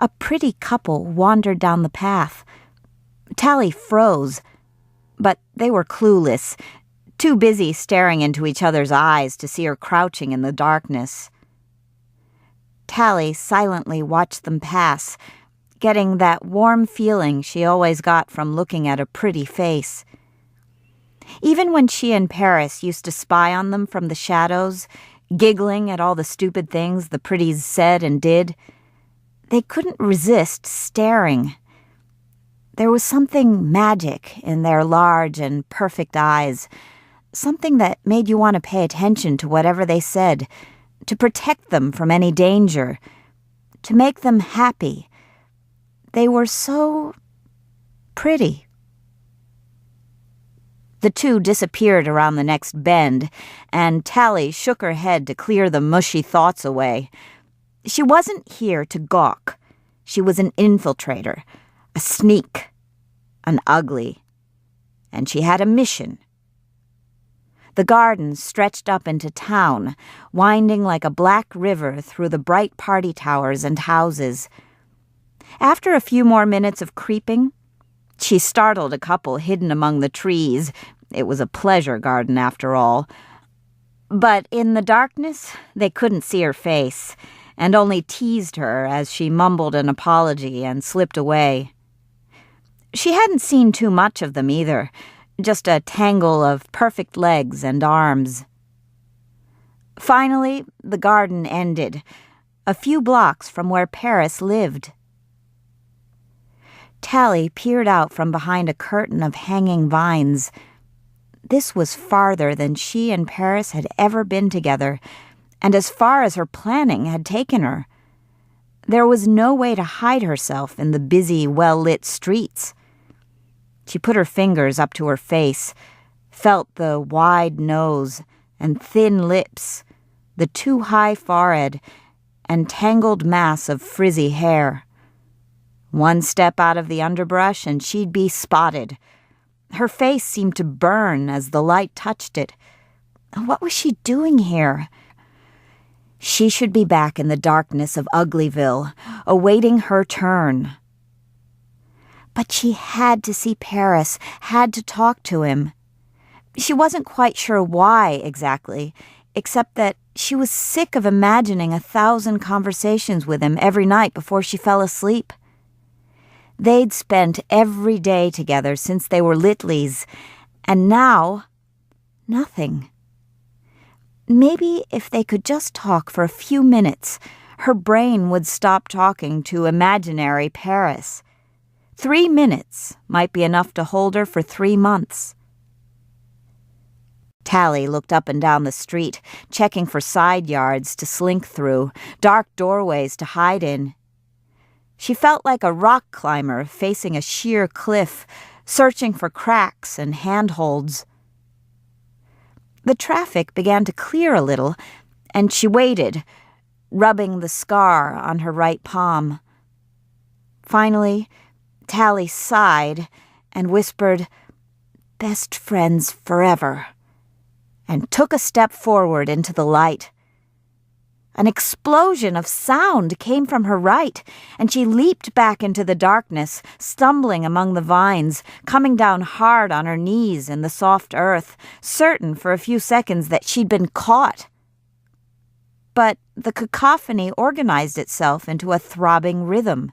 A pretty couple wandered down the path. Tally froze, but they were clueless, too busy staring into each other's eyes to see her crouching in the darkness. Tally silently watched them pass, getting that warm feeling she always got from looking at a pretty face. Even when she and Paris used to spy on them from the shadows, giggling at all the stupid things the pretties said and did, they couldn't resist staring. There was something magic in their large and perfect eyes, something that made you want to pay attention to whatever they said, to protect them from any danger, to make them happy. They were so pretty. The two disappeared around the next bend, and Tally shook her head to clear the mushy thoughts away. She wasn't here to gawk. She was an infiltrator, a sneak, an ugly, and she had a mission. The garden stretched up into town, winding like a black river through the bright party towers and houses. After a few more minutes of creeping, she startled a couple hidden among the trees. It was a pleasure garden, after all. But in the darkness, they couldn't see her face, and only teased her as she mumbled an apology and slipped away. She hadn't seen too much of them either, just a tangle of perfect legs and arms. Finally, the garden ended, a few blocks from where Paris lived. Tally peered out from behind a curtain of hanging vines. This was farther than she and Paris had ever been together, and as far as her planning had taken her. There was no way to hide herself in the busy, well-lit streets. She put her fingers up to her face, felt the wide nose and thin lips, the too high forehead, and tangled mass of frizzy hair. One step out of the underbrush and she'd be spotted. Her face seemed to burn as the light touched it. What was she doing here? She should be back in the darkness of Uglyville, awaiting her turn. But she had to see Paris, had to talk to him. She wasn't quite sure why exactly, except that she was sick of imagining 1,000 conversations with him every night before she fell asleep. They'd spent every day together since they were littlies, and now, nothing. Maybe if they could just talk for a few minutes, her brain would stop talking to imaginary Paris. 3 minutes might be enough to hold her for 3 months. Tally looked up and down the street, checking for side yards to slink through, dark doorways to hide in. She felt like a rock climber facing a sheer cliff, searching for cracks and handholds. The traffic began to clear a little, and she waited, rubbing the scar on her right palm. Finally, Tally sighed and whispered, "Best friends forever," and took a step forward into the light. An explosion of sound came from her right, and she leaped back into the darkness, stumbling among the vines, coming down hard on her knees in the soft earth, certain for a few seconds that she'd been caught. But the cacophony organized itself into a throbbing rhythm.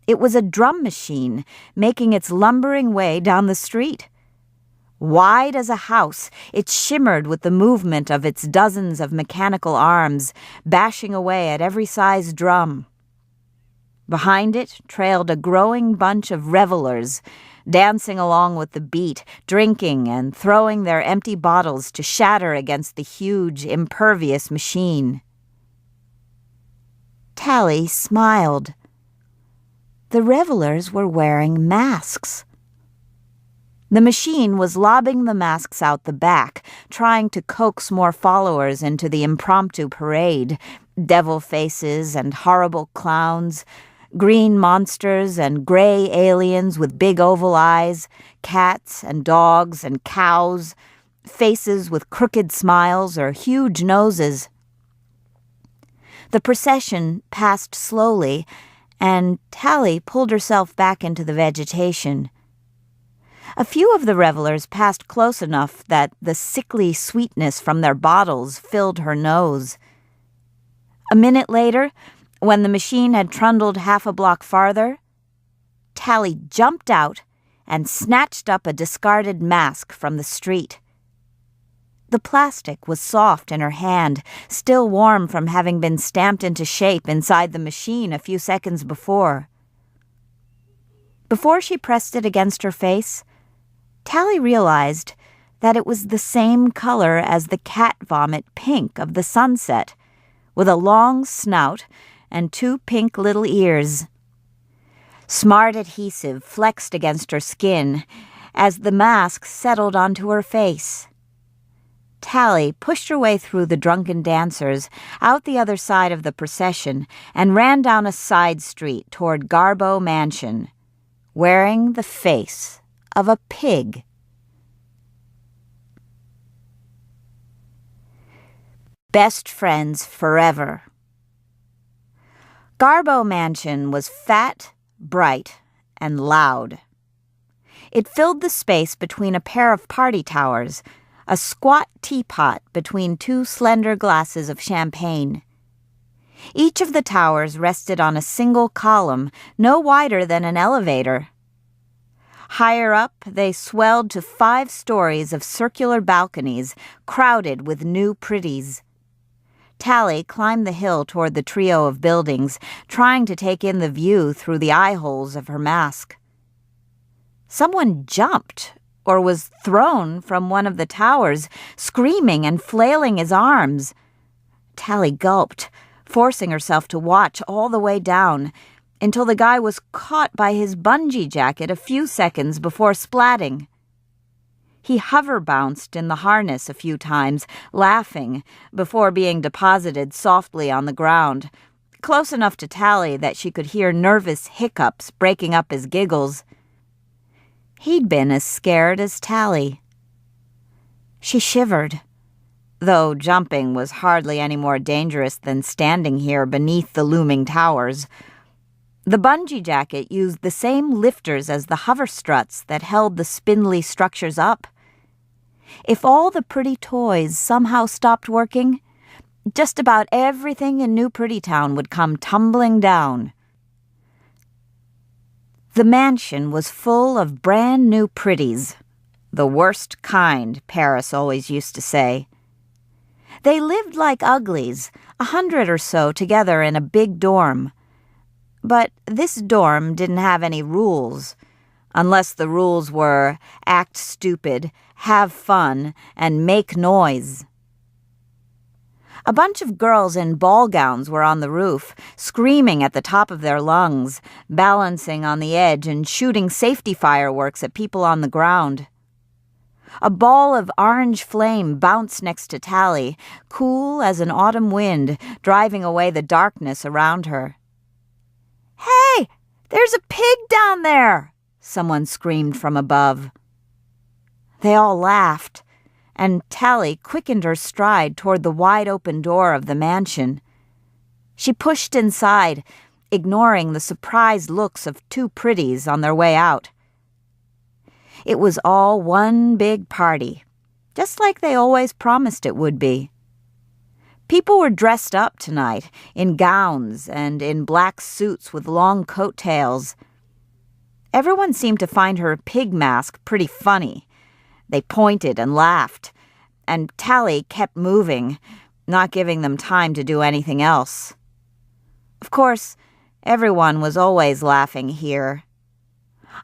It was a drum machine making its lumbering way down the street. Wide as a house, it shimmered with the movement of its dozens of mechanical arms, bashing away at every size drum. Behind it trailed a growing bunch of revelers, dancing along with the beat, drinking and throwing their empty bottles to shatter against the huge, impervious machine. Tally smiled. The revelers were wearing masks. The machine was lobbing the masks out the back, trying to coax more followers into the impromptu parade, devil faces and horrible clowns, green monsters and gray aliens with big oval eyes, cats and dogs and cows, faces with crooked smiles or huge noses. The procession passed slowly, and Tally pulled herself back into the vegetation. A few of the revelers passed close enough that the sickly sweetness from their bottles filled her nose. A minute later, when the machine had trundled half a block farther, Tally jumped out and snatched up a discarded mask from the street. The plastic was soft in her hand, still warm from having been stamped into shape inside the machine a few seconds before. Before she pressed it against her face, Tally realized that it was the same color as the cat vomit pink of the sunset, with a long snout and 2 pink little ears. Smart adhesive flexed against her skin as the mask settled onto her face. Tally pushed her way through the drunken dancers, out the other side of the procession, and ran down a side street toward Garbo Mansion, wearing the face of a pig. Best friends forever. Garbo Mansion was fat, bright, and loud. It filled the space between a pair of party towers, a squat teapot between 2 slender glasses of champagne. Each of the towers rested on a single column, no wider than an elevator. Higher up, they swelled to 5 stories of circular balconies, crowded with new pretties. Tally climbed the hill toward the trio of buildings, trying to take in the view through the eye holes of her mask. Someone jumped or was thrown from one of the towers, screaming and flailing his arms. Tally gulped, forcing herself to watch all the way down, until the guy was caught by his bungee jacket a few seconds before splatting. He hover-bounced in the harness a few times, laughing, before being deposited softly on the ground, close enough to Tally that she could hear nervous hiccups breaking up his giggles. He'd been as scared as Tally. She shivered, though jumping was hardly any more dangerous than standing here beneath the looming towers. The bungee jacket used the same lifters as the hover struts that held the spindly structures up. If all the pretty toys somehow stopped working, just about everything in New Prettytown would come tumbling down. The mansion was full of brand new pretties, the worst kind, Paris always used to say. They lived like uglies, 100 or so together in a big dorm. But this dorm didn't have any rules, unless the rules were act stupid, have fun, and make noise. A bunch of girls in ball gowns were on the roof, screaming at the top of their lungs, balancing on the edge and shooting safety fireworks at people on the ground. A ball of orange flame bounced next to Tally, cool as an autumn wind, driving away the darkness around her. "Hey, there's a pig down there!" someone screamed from above. They all laughed, and Tally quickened her stride toward the wide-open door of the mansion. She pushed inside, ignoring the surprised looks of 2 pretties on their way out. It was all one big party, just like they always promised it would be. People were dressed up tonight, in gowns and in black suits with long coat tails. Everyone seemed to find her pig mask pretty funny. They pointed and laughed, and Tally kept moving, not giving them time to do anything else. Of course, everyone was always laughing here.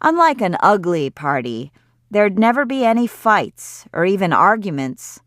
Unlike an ugly party, there'd never be any fights or even arguments.